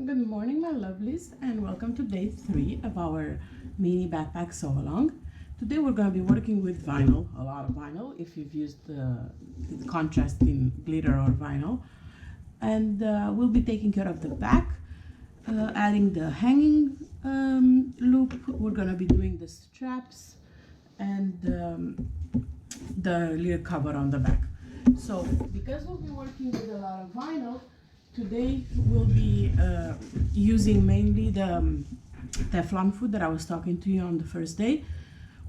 Good morning, my lovelies, and welcome to day 3 of our Minni Backpack sew along. Today we're going to be working with vinyl, a lot of vinyl if you've used contrasting glitter or vinyl. And we'll be taking care of the back, adding the hanging loop. We're going to be doing the straps and the little cover on the back. So because we'll be working with a lot of vinyl, today we'll be using mainly the Teflon food that I was talking to you on the first day,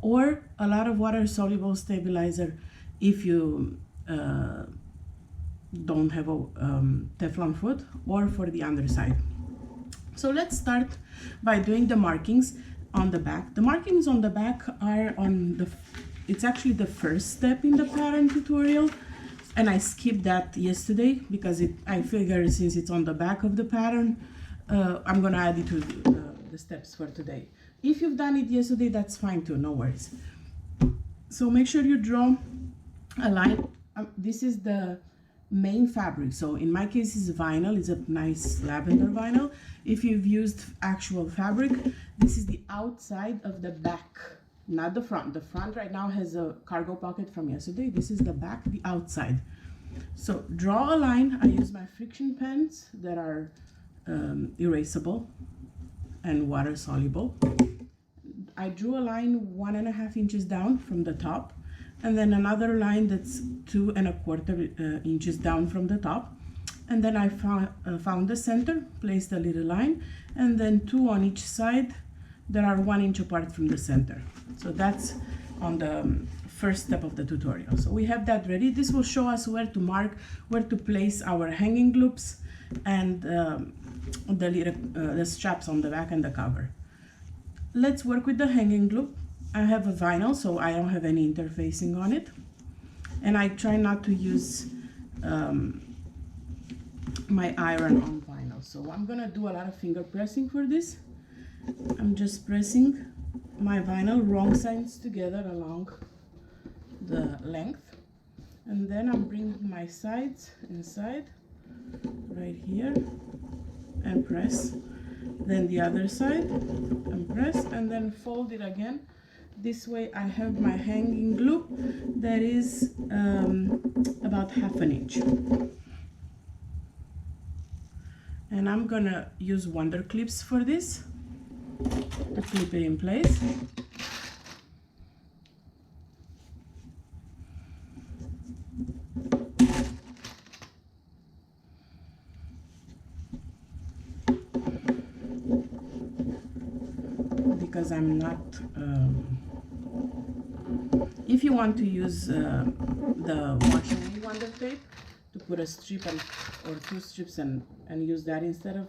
or a lot of water soluble stabilizer if you don't have a Teflon foot, or for the underside. So let's start by doing the markings on the back. The markings on the back are it's actually the first step in the pattern tutorial. And I skipped that yesterday because I figured since it's on the back of the pattern, I'm gonna add it to the steps for today. If you've done it yesterday, that's fine too, no worries. So make sure you draw a line. This is the main fabric. So in my case, it's vinyl. It's a nice lavender vinyl. If you've used actual fabric, this is the outside of the back. Not the front. The front right now has a cargo pocket from yesterday. This is the back, the outside. So draw a line. I use my friction pens that are erasable and water soluble. I drew a line 1.5 inches down from the top, and then another line that's 2.25 inches down from the top. And then I found the center, placed a little line, and then 2 on each side that are 1 inch apart from the center. So that's on the first step of the tutorial. So we have that ready. This will show us where to mark, where to place our hanging loops and the straps on the back and the cover. Let's work with the hanging loop. I have a vinyl, so I don't have any interfacing on it. And I try not to use my iron on vinyl. So I'm gonna do a lot of finger pressing for this. I'm just pressing my vinyl wrong sides together along the length, and then I'm bringing my sides inside right here and press, then the other side and press, and then fold it again. This way I have my hanging loop that is about 1/2 inch, and I'm gonna use Wonder clips for this to clip it in place. Because I'm not, if you want to use the washing Wonder tape to put a strip or 2 strips and use that instead of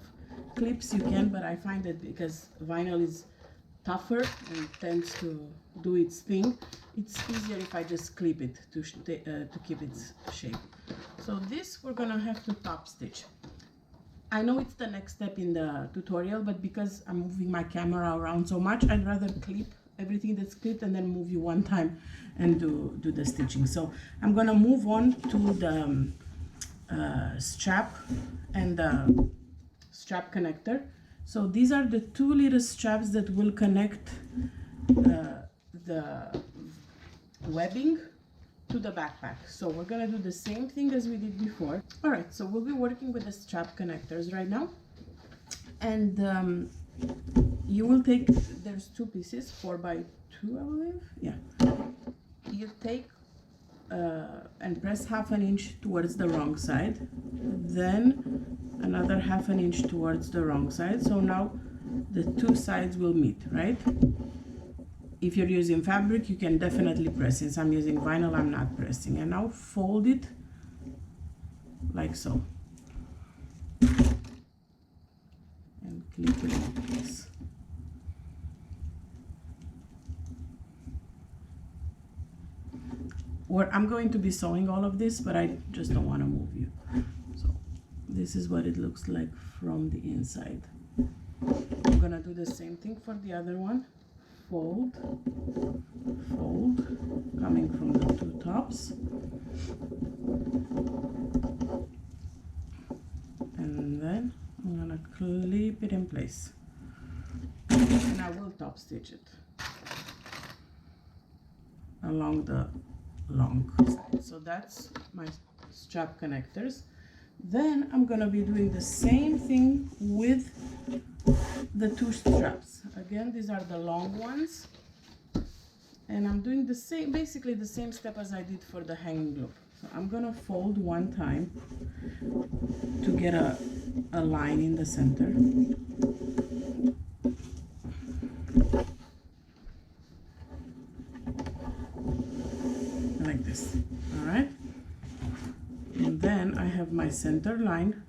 clips, you can, but I find that because vinyl is tougher and tends to do its thing, it's easier if I just clip it to keep its shape. So this we're gonna have to top stitch. I know it's the next step in the tutorial, but because I'm moving my camera around so much, I'd rather clip everything that's clipped and then move you one time and do the stitching. So I'm gonna move on to the strap and the strap connector. So these are the 2 little straps that will connect the webbing to the backpack. So we're gonna do the same thing as we did before. All right, so we'll be working with the strap connectors right now, and you will take, there's 2 pieces, 4x2 I believe, yeah. You take and press 1/2 inch towards the wrong side, then another 1/2 inch towards the wrong side. So now the 2 sides will meet, right? If you're using fabric, you can definitely press. Since I'm using vinyl, I'm not pressing. And now fold it like so. And clip it in place. I'm going to be sewing all of this, but I just don't want to move you. So this is what it looks like from the inside. I'm gonna do the same thing for the other one. Fold, fold, coming from the 2 tops, and then I'm gonna clip keep it in place. And I will top stitch it along the long side. So that's my strap connectors. Then I'm gonna be doing the same thing with the two straps. Again, these are the long ones. And I'm doing the same, basically the same step as I did for the hanging loop. So I'm gonna fold one time to get a line in the center. Like this, all right? And then I have my center line,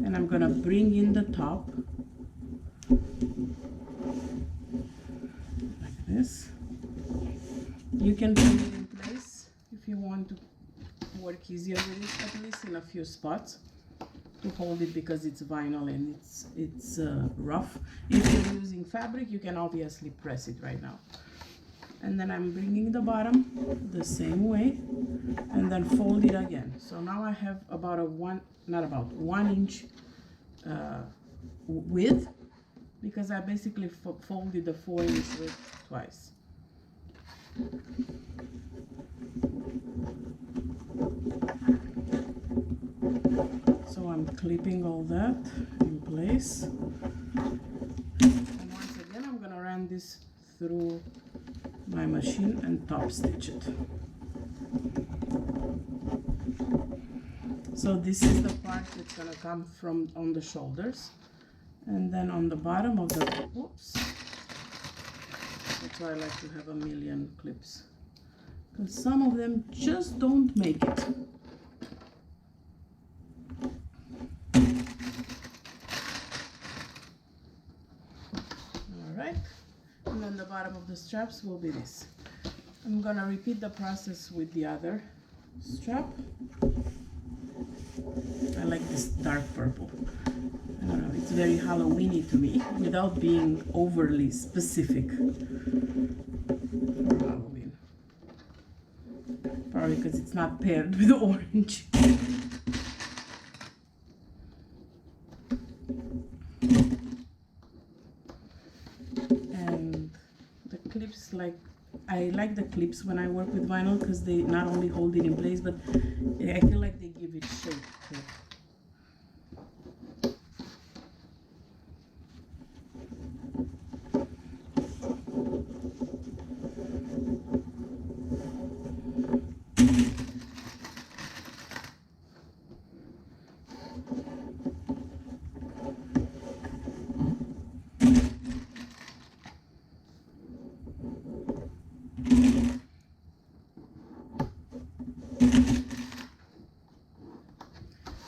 and I'm gonna bring in the top, like this. You can put it in place if you want to work easier with it, at least in a few spots to hold it, because it's vinyl and it's rough. If you're using fabric, you can obviously press it right now. And then I'm bringing the bottom the same way and then fold it again. So now I have about a 1 inch width, because I basically folded the 4-inch width twice. So I'm clipping all that in place. And once again, I'm gonna run this through my machine and top stitch it. So this is the part that's gonna come from on the shoulders, and then on the bottom of the, oops, that's why I like to have a million clips, because some of them just don't make it. All right, and then the bottom of the straps will be this. I'm gonna repeat the process with the other strap. I like this dark purple. I don't know, it's very Halloweeny to me, without being overly specific for Halloween. Probably because it's not paired with orange. And the clips, like, I like the clips when I work with vinyl, because they not only hold it in place, but I feel like they give it shape too.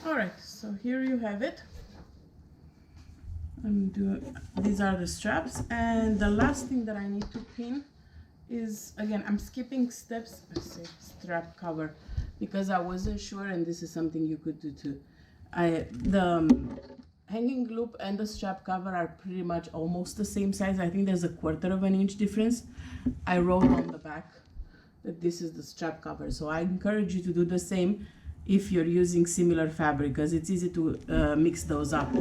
Alright, so here you have it. These are the straps, and the last thing that I need to pin is, again, I'm skipping steps. I say strap cover because I wasn't sure, and this is something you could do too. The hanging loop and the strap cover are pretty much almost the same size. I think there's a 1/4 of an inch difference. I wrote on the back that this is the strap cover, so I encourage you to do the same if you're using similar fabric, because it's easy to mix those up.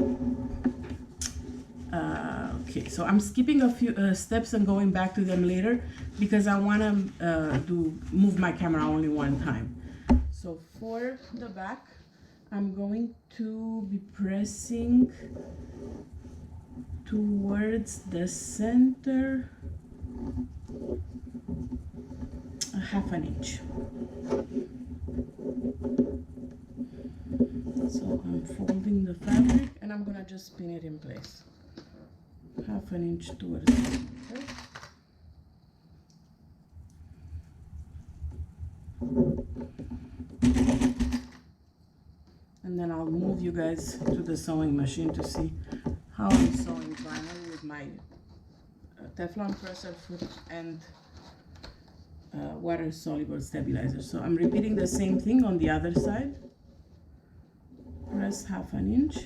Okay, so I'm skipping a few steps and going back to them later, because I want to move my camera only one time. So for the back, I'm going to be pressing towards the center a 1/2 inch. So I'm folding the fabric and I'm gonna just pin it in place. 1/2 inch towards the center. And then I'll move you guys to the sewing machine to see how I'm sewing vinyl with my Teflon presser foot and water soluble stabilizer. So I'm repeating the same thing on the other side. Press 1/2 inch.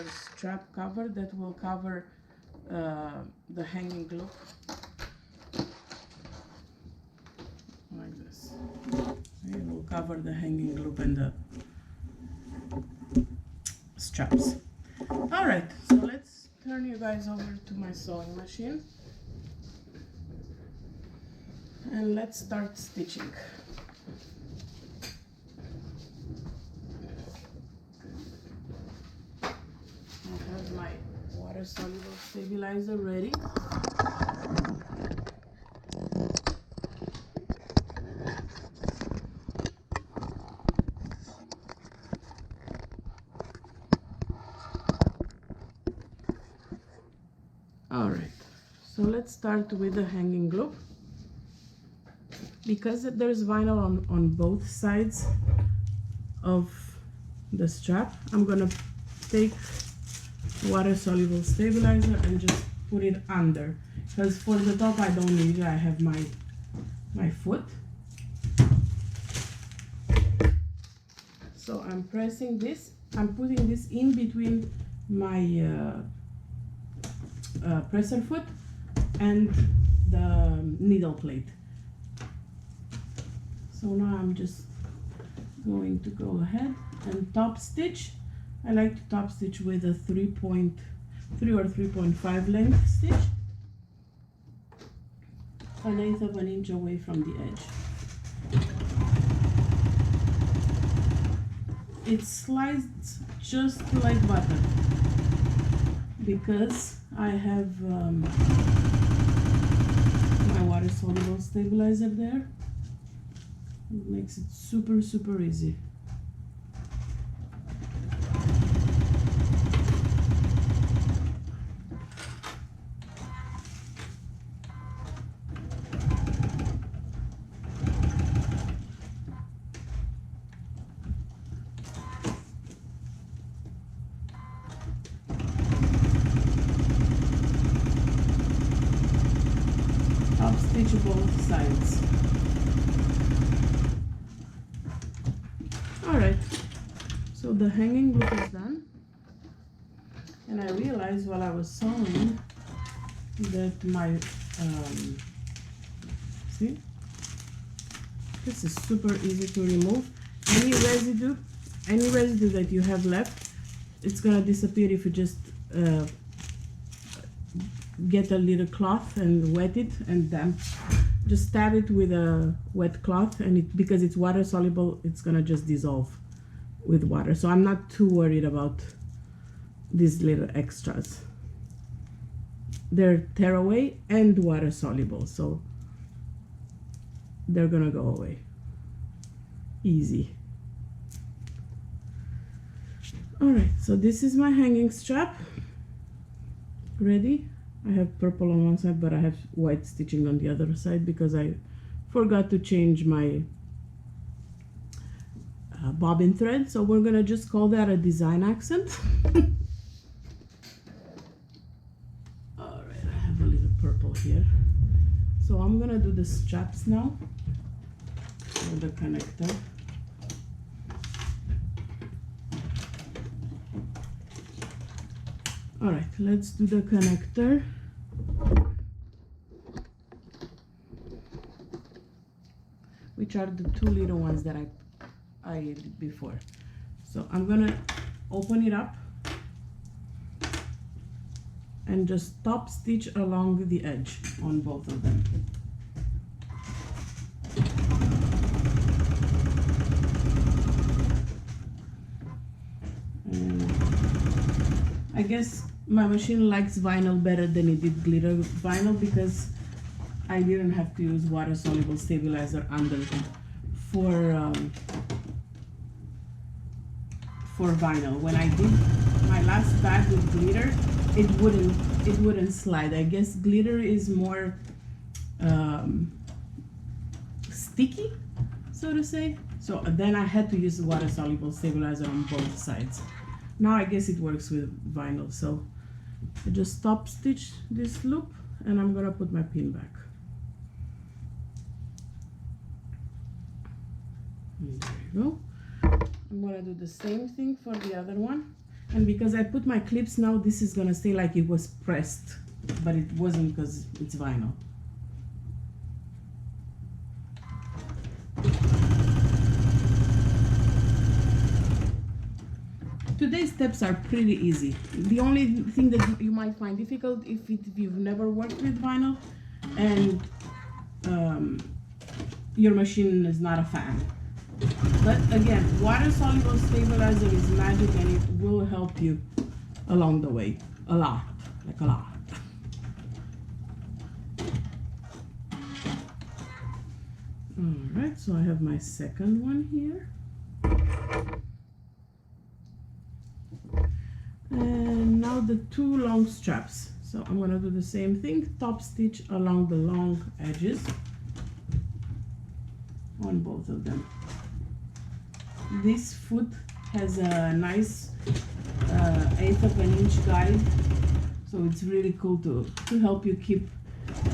another strap cover that will cover the hanging loop like this. It will cover the hanging loop and the straps. All right, so let's turn you guys over to my sewing machine and let's start stitching. I have my water soluble stabilizer ready. All right, so let's start with the hanging loop. Because there's vinyl on both sides of the strap, I'm gonna take water soluble stabilizer and just put it under, because for the top I don't need it. I have my foot. So I'm pressing this, I'm putting this in between my presser foot and the needle plate. So now I'm just going to go ahead and top stitch. I like to top stitch with a 3.3 or 3.5 length stitch, 1/8 of an inch away from the edge. It slides just like butter because I have my water soluble stabilizer there. It makes it super, super easy. Top stitch both sides. Alright, so the hanging loop is done, and I realized while I was sewing that my, see, this is super easy to remove. Any residue that you have left, it's gonna disappear if you just get a little cloth and wet it and damp. Just stab it with a wet cloth, and because it's water soluble, it's gonna just dissolve with water. So I'm not too worried about these little extras. They're tearaway and water soluble, so they're gonna go away. Easy. All right, so this is my hanging strap ready. I have purple on one side, but I have white stitching on the other side because I forgot to change my bobbin thread. So we're gonna just call that a design accent. All right, I have a little purple here. So I'm gonna do the straps now, or the connector. All right, let's do the connector. Which are the two little ones that I did before. So I'm gonna open it up and just top stitch along the edge on both of them. And I guess my machine likes vinyl better than it did glitter vinyl because I didn't have to use water soluble stabilizer under them for vinyl. When I did my last bag with glitter, it wouldn't slide. I guess glitter is more sticky, so to say. So then I had to use the water soluble stabilizer on both sides. Now I guess it works with vinyl. So I just top stitch this loop and I'm gonna put my pin back. And there you go. I'm gonna do the same thing for the other one. And because I put my clips now, this is gonna stay like it was pressed, but it wasn't because it's vinyl. Today's steps are pretty easy. The only thing that you might find difficult if you've never worked with vinyl and your machine is not a fan. But again, water-soluble stabilizer is magic and it will help you along the way. A lot, like a lot. Alright, so I have my second one here. And now the two long straps. So I'm gonna do the same thing, top stitch along the long edges on both of them. This foot has a nice 1/8 of an inch guide, so it's really cool to help you keep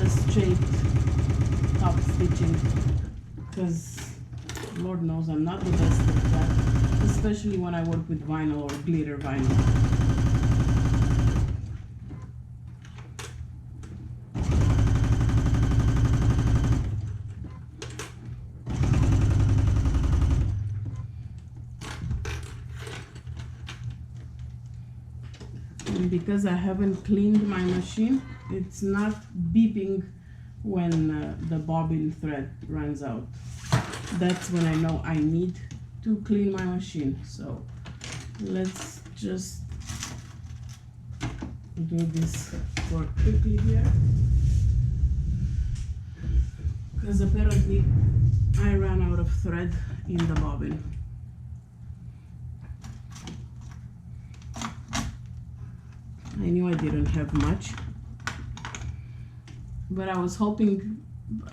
a straight top stitching, because Lord knows I'm not the best at that, especially when I work with vinyl or glitter vinyl. And because I haven't cleaned my machine, it's not beeping when the bobbin thread runs out. That's when I know I need to clean my machine. So let's just do this for quickly here, because apparently I ran out of thread in the bobbin. I knew I didn't have much, but I was hoping,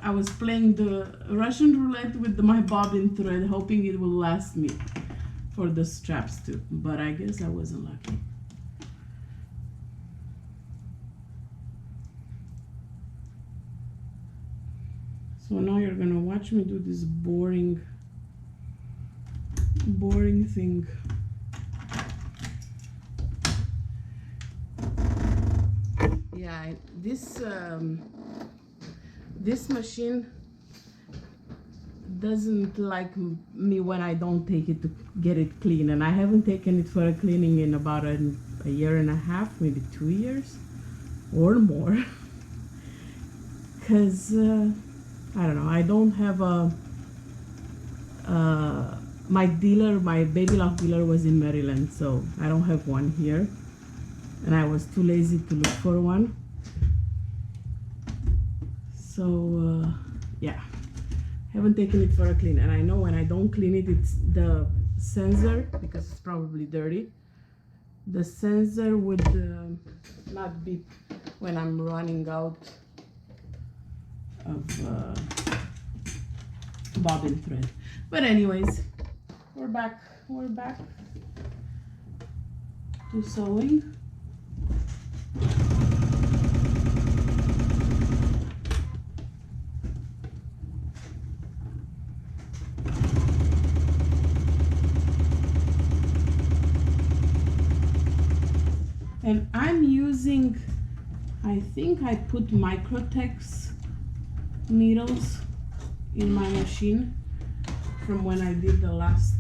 I was playing the Russian roulette with my bobbin thread, hoping it will last me for the straps too, but I guess I wasn't lucky. So now you're gonna watch me do this boring thing. Yeah, this machine doesn't like me when I don't take it to get it clean, and I haven't taken it for a cleaning in about a year and a half, maybe 2 years or more, because I don't know, I don't have my dealer, my Baby Lock dealer was in Maryland, so I don't have one here, and I was too lazy to look for one. So yeah, haven't taken it for a clean, and I know when I don't clean it, it's the sensor, because it's probably dirty, the sensor would not beep when I'm running out of bobbin thread. But anyways, we're back to sewing. And I'm using, I think I put Microtex needles in my machine from when I did the last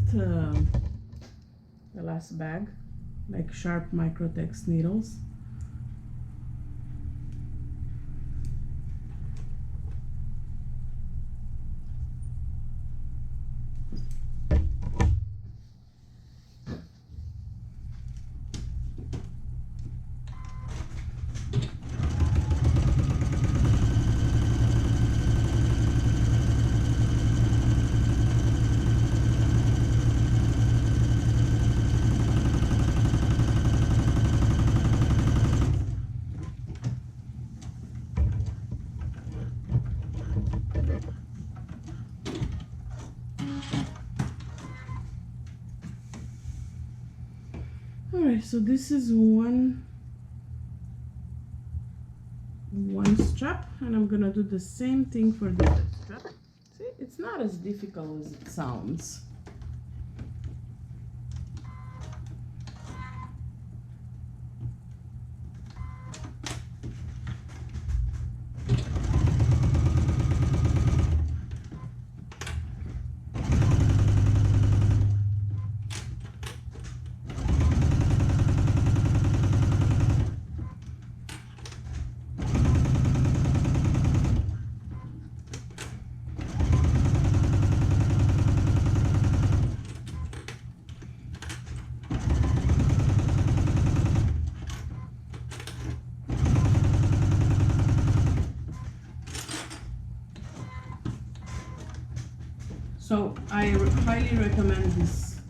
bag, like sharp Microtex needles. Alright, so this is one strap, and I'm gonna do the same thing for the other strap. See, it's not as difficult as it sounds. So I highly recommend this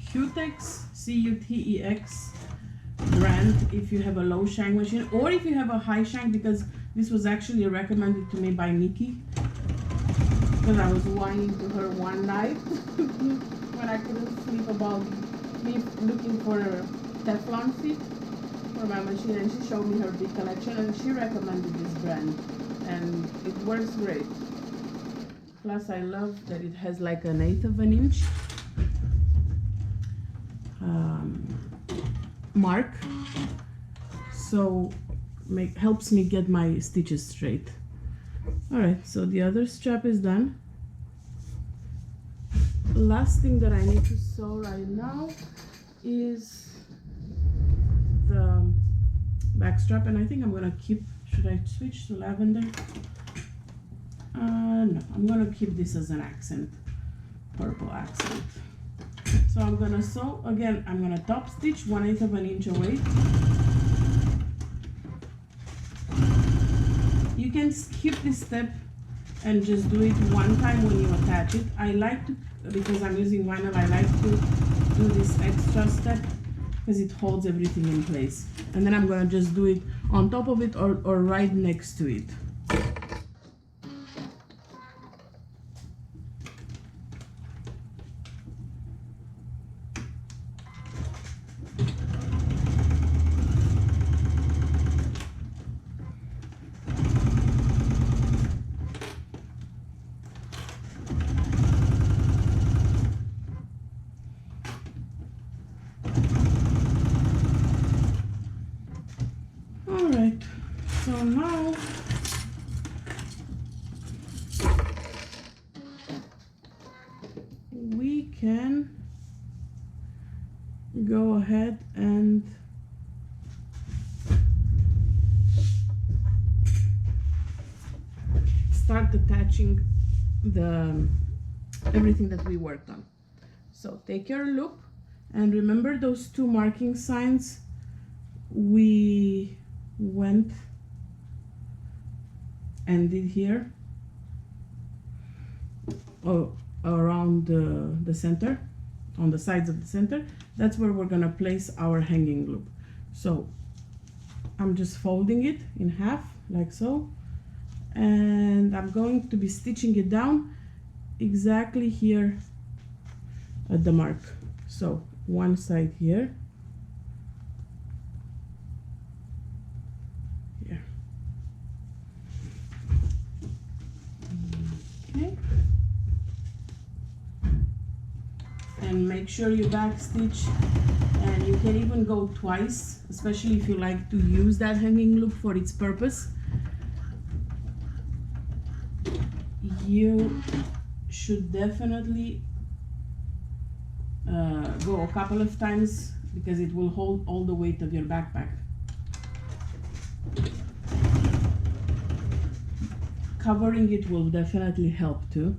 Cutex, Cutex brand if you have a low shank machine, or if you have a high shank, because this was actually recommended to me by Nikki, because I was whining to her one night when I couldn't sleep about me looking for a Teflon feet for my machine, and she showed me her big collection and she recommended this brand and it works great. Plus I love that it has like 1/8 of an inch mark, so helps me get my stitches straight. Alright, so the other strap is done. Last thing that I need to sew right now is the back strap, and I think I'm gonna keep, should I switch to lavender? No, I'm gonna keep this as an accent, purple accent. So I'm gonna sew, again, I'm gonna top stitch 1/8 of an inch away. You can skip this step and just do it one time when you attach it. I like to, because I'm using vinyl, I like to do this extra step because it holds everything in place. And then I'm gonna just do it on top of it or right next to it. Alright, so now we can go ahead and start attaching everything that we worked on. So take your loop and remember those two marking signs we went and did here around the center, on the sides of the center. That's where we're gonna place our hanging loop. So I'm just folding it in half like so, and I'm going to be stitching it down exactly here at the mark. So one side here, here. Okay. And make sure you back stitch, and you can even go twice, especially if you like to use that hanging loop for its purpose. You should definitely go a couple of times because it will hold all the weight of your backpack. Covering it will definitely help too.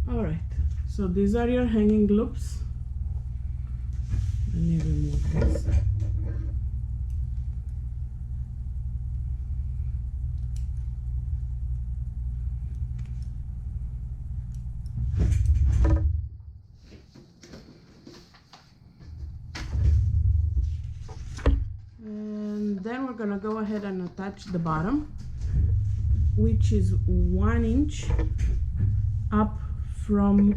Alright, so these are your hanging loops. Let me remove this. And then we're gonna go ahead and attach the bottom, which is 1 inch up from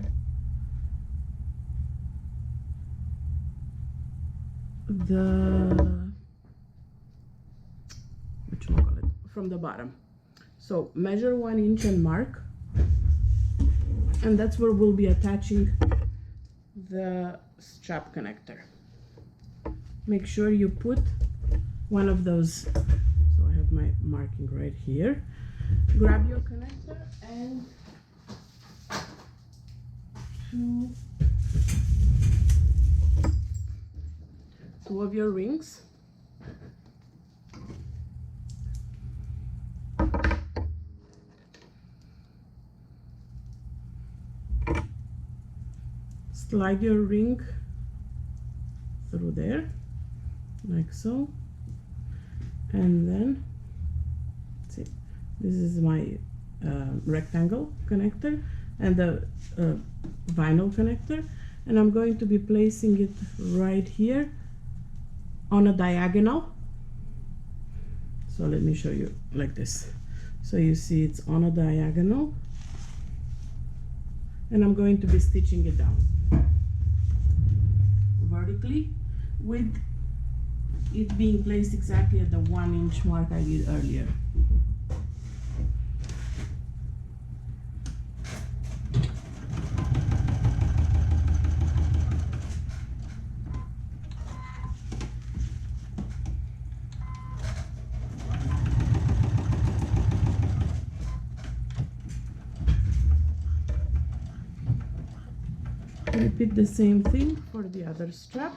from the bottom. So measure 1 inch and mark, and that's where we'll be attaching the strap connector. Make sure you put one of those, so I have my marking right here. Grab your connector and two of your rings. Slide your ring through there. like so. And then see, this is my rectangle connector and the vinyl connector, and I'm going to be placing it right here on a diagonal. So let me show you like this. So you see it's on a diagonal, and I'm going to be stitching it down vertically, with it being placed exactly at the 1 inch mark I did earlier. Repeat the same thing for the other strap.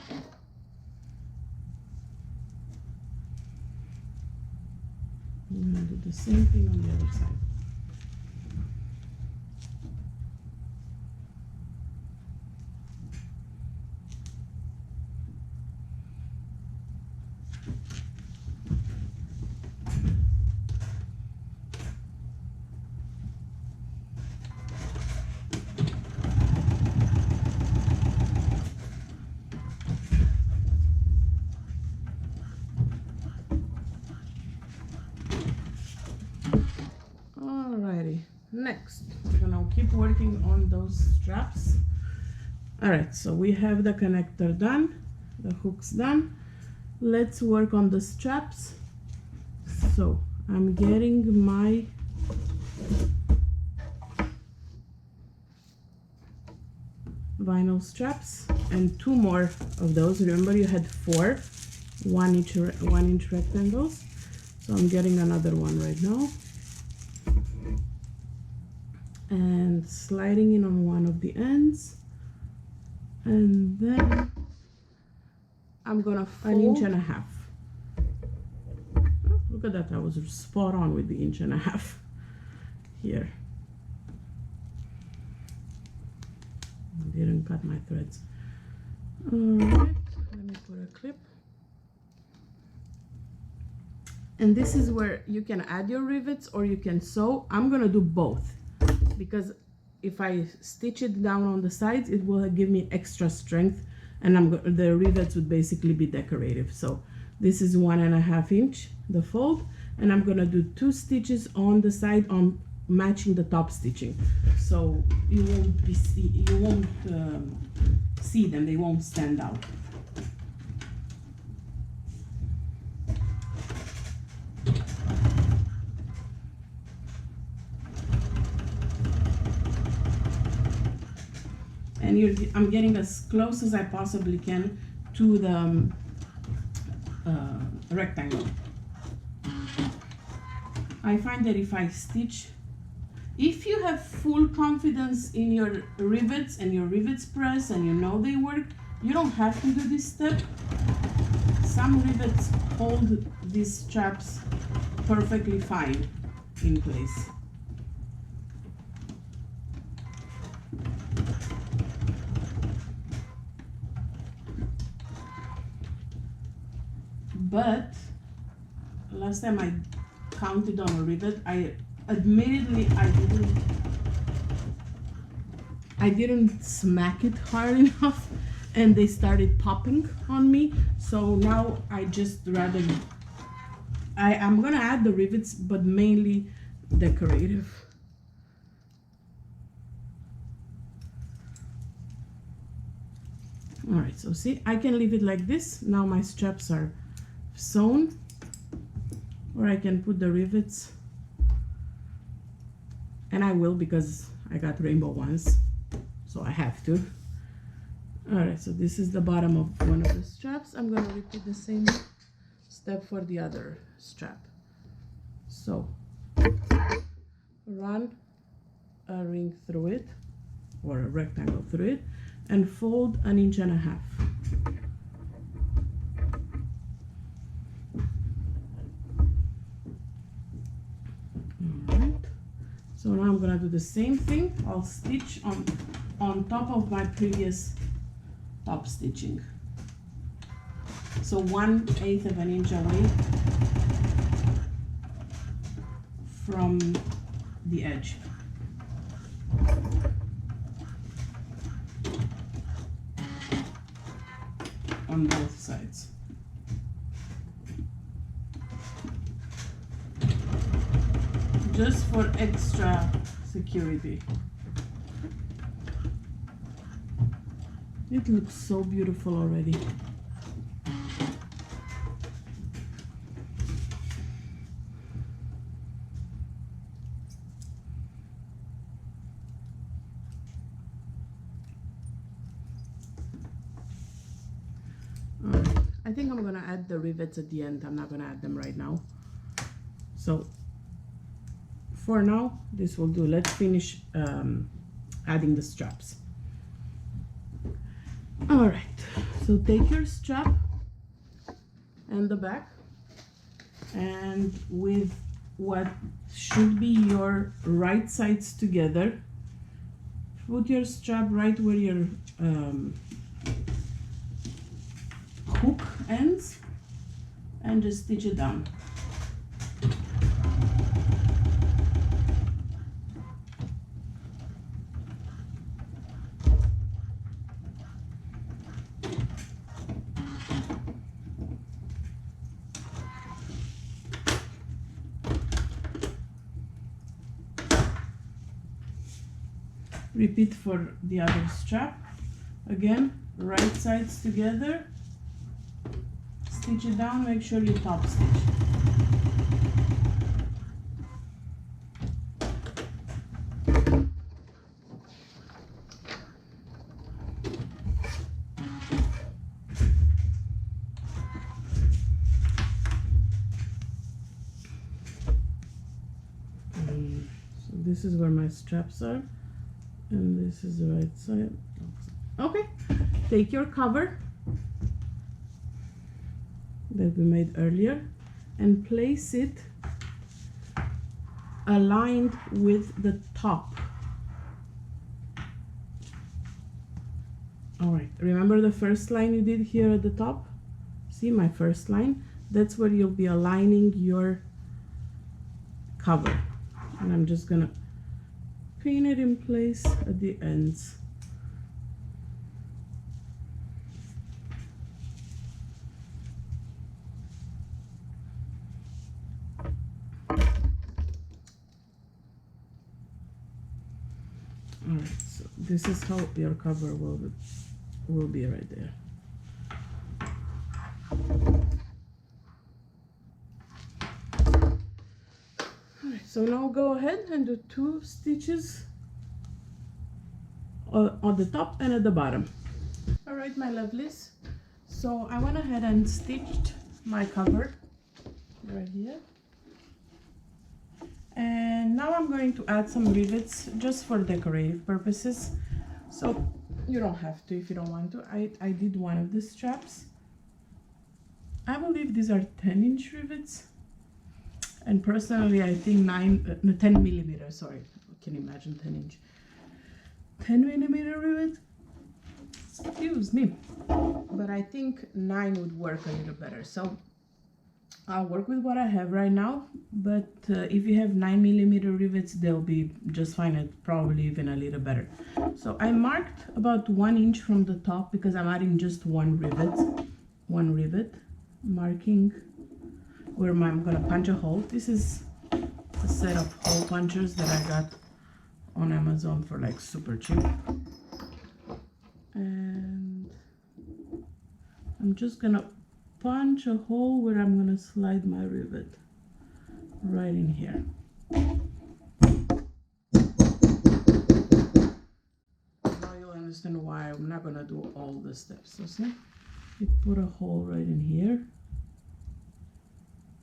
I'm going to do the same thing on the other side. Alrighty, next we're gonna keep working on those straps. Alright, so we have the connector done, the hooks done. Let's work on the straps. So I'm getting my vinyl straps and 2 more of those. Remember you had 4 1 inch rectangles, so I'm getting another one right now and sliding in on one of the ends, and then I'm gonna fold 1.5 inches. Oh, look at that, I was spot on with the 1.5 inches here. Didn't cut my threads. Alright, let me put a clip. And this is where you can add your rivets or you can sew. I'm gonna do both, because if I stitch it down on the sides, it will give me extra strength, and the rivets would basically be decorative. So this is 1.5 inch, the fold, and I'm gonna do 2 stitches on the side on matching the top stitching, so you won't see them, they won't stand out. And I'm getting as close as I possibly can to the rectangle. I find that if I stitch, if you have full confidence in your rivets and your rivets press and you know they work, you don't have to do this step. Some rivets hold these straps perfectly fine in place. But last time I counted on a rivet, admittedly I didn't smack it hard enough and they started popping on me. So now I just rather, I'm gonna add the rivets, but mainly decorative. All right, so see, I can leave it like this. Now my straps are sewn, or I can put the rivets, and I will, because I got rainbow ones, so I have to. All right, so this is the bottom of one of the straps. I'm going to repeat the same step for the other strap. So run a ring through it, or a rectangle through it, and fold 1.5 inches. So now I'm gonna do the same thing. I'll stitch on top of my previous top stitching. So 1/8 of an inch away from the edge. On both sides. Just for extra security. It looks so beautiful already. I think I'm gonna add the rivets at the end. I'm not gonna add them right now. So for now, this will do. Let's finish adding the straps. All right, so take your strap and the back, and with what should be your right sides together, put your strap right where your hook ends and just stitch it down. Repeat for the other strap. Again, right sides together, stitch it down, make sure you top stitch. So this is where my straps are, and this is the right side. Okay, take your cover that we made earlier and place it aligned with the top. All right, remember the first line you did here at the top? See my first line? That's where you'll be aligning your cover. And I'm just gonna pin it in place at the ends. All right, so this is how your cover will be right there. All right, so now go ahead and do 2 stitches on the top and at the bottom. All right, my lovelies, so I went ahead and stitched my cover right here. And now I'm going to add some rivets just for decorative purposes. So you don't have to if you don't want to. I did one of the straps. I believe these are 10-inch rivets. And personally, I think 10 millimeter, sorry. I can imagine 10-inch. 10 millimeter rivet, excuse me. But I think 9 would work a little better. So I'll work with what I have right now, but if you have 9 millimeter rivets, they'll be just fine, and probably even a little better. So I marked about 1 inch from the top because I'm adding just one rivet, marking where I'm gonna punch a hole. This is a set of hole punchers that I got on Amazon for like super cheap. And I'm just gonna punch a hole where I'm gonna slide my rivet right in here. Now you'll understand why I'm not gonna do all the steps. So see, you put a hole right in here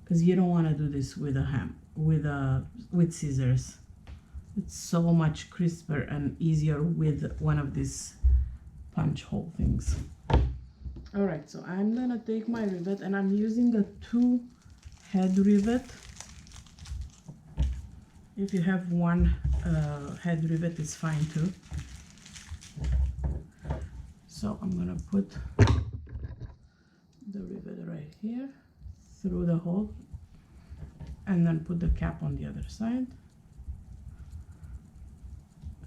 because you don't want to do this with a with scissors. It's so much crisper and easier with one of these punch hole things. All right, so I'm gonna take my rivet and I'm using the 2 head rivet. If you have 1 head rivet, it's fine too. So I'm gonna put the the rivet right here through the hole, and then put the cap on the other side.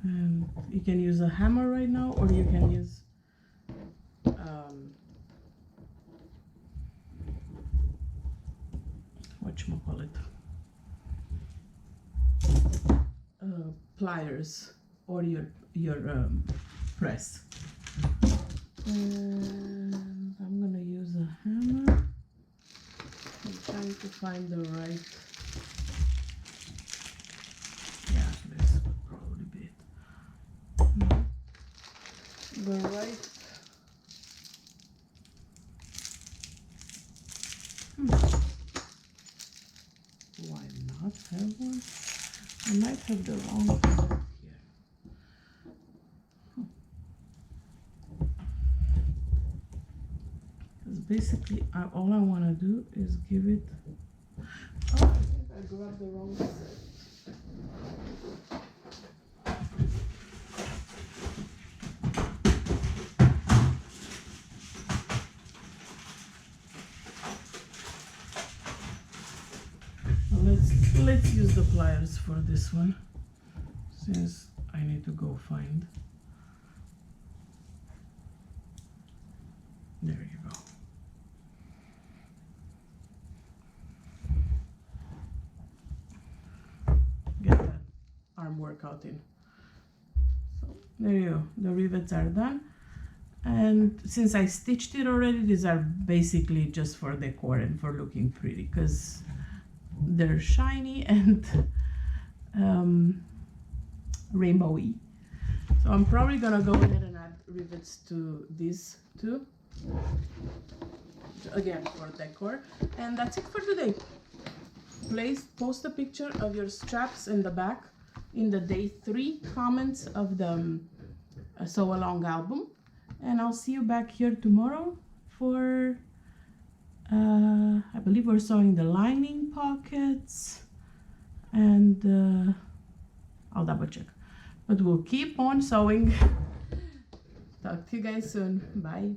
And you can use a hammer right now, or you can use whatchamacallit, pliers, or your press. And I'm gonna use a hammer. I'm trying to find the right. Yeah, this would probably be it. The right. Why not have one? I might have the wrong one here. Because basically, all I want to do is give it. Oh, I think I grabbed the wrong set. Let's use the pliers for this one, since I need to go find. There you go. Get that arm workout in. So there you go. The rivets are done. And since I stitched it already, these are basically just for decor and for looking pretty, because they're shiny and rainbowy. So I'm probably gonna go ahead and add rivets to these too, again for decor. And that's it for today. Please post a picture of your straps in the back in the day 3 comments of the sew along album, and I'll see you back here tomorrow for I believe we're sewing the lining pockets, and I'll double check, but we'll keep on sewing. Talk to you guys soon. Bye.